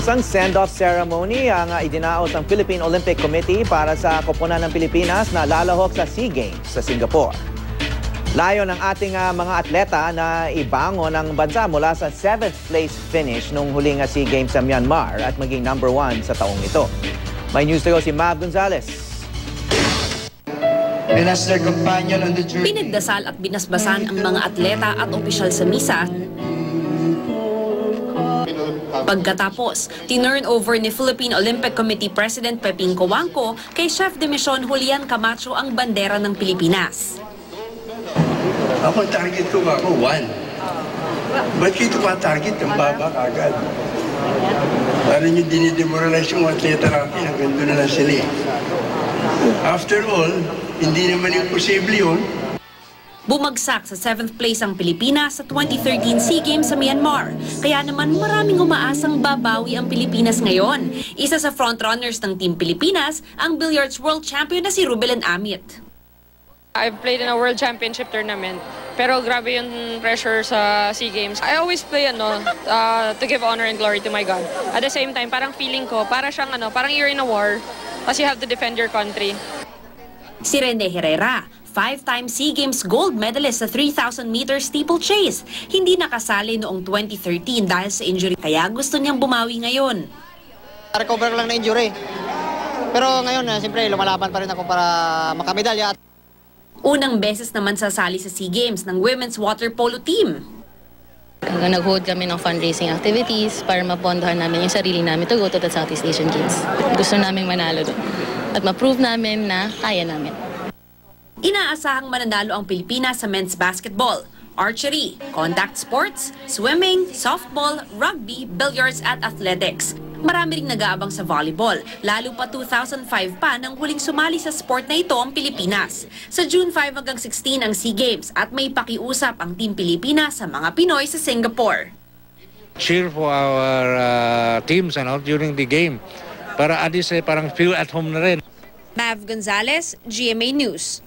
Isang send-off ceremony ang idinaos ng Philippine Olympic Committee para sa koponan ng Pilipinas na lalahok sa SEA Games sa Singapore. Layo ng ating mga atleta na ibangon ang bansa mula sa 7th place finish nung huling SEA Games sa Myanmar at maging number 1 sa taong ito. May news to go si Mav Gonzalez. Pinagdasal at binasbasan ang mga atleta at opisyal sa misa. Pagkatapos, tinurn over ni Philippine Olympic Committee President Peping Cojuangco kay Chef de Mission Julian Camacho ang bandera ng Pilipinas. Ako, target ko ako, 1. Ba't ito pa target? Ang baba agad. Parang yung dinidemoralize yung atleta natin, hanggang doon na lang sila. After all, hindi naman imposible yun. Bumagsak sa 7th place ang Pilipinas sa 2013 SEA Games sa Myanmar. Kaya naman maraming umaasang babawi ang Pilipinas ngayon. Isa sa frontrunners ng Team Pilipinas, ang billiards world champion na si Rubelen Amit. I've played in a world championship tournament, pero grabe yung pressure sa SEA Games. I always play to give honor and glory to my God. At the same time, parang feeling ko, parang you're in a war, kasi you have to defend your country. Si Rene Herrera, 5-time SEA Games gold medalist sa 3,000 meters steeplechase. Hindi nakasali noong 2013 dahil sa injury, kaya gusto niyang bumawi ngayon. Recover lang na injury. Pero ngayon, siyempre, lumalaban pa rin ako para makamedalya. Unang beses naman sasali sa SEA Games ng women's water polo team. Nag-hold kami ng fundraising activities para mapondohan namin yung sarili namin to go to the Southeast Asian Games. Gusto namin manalo doon at ma-prove namin na kaya namin. Inaasahang mananalo ang Pilipinas sa men's basketball, archery, contact sports, swimming, softball, rugby, billiards at athletics. Marami ring nag-aabang sa volleyball, lalo pa 2005 pa nang huling sumali sa sport na ito ang Pilipinas. Sa June 5 hanggang 16 ang SEA Games at may pakiusap ang Team Pilipinas sa mga Pinoy sa Singapore. Cheer for our teams during the game para at least parang feel at home na rin. Mav Gonzalez, GMA News.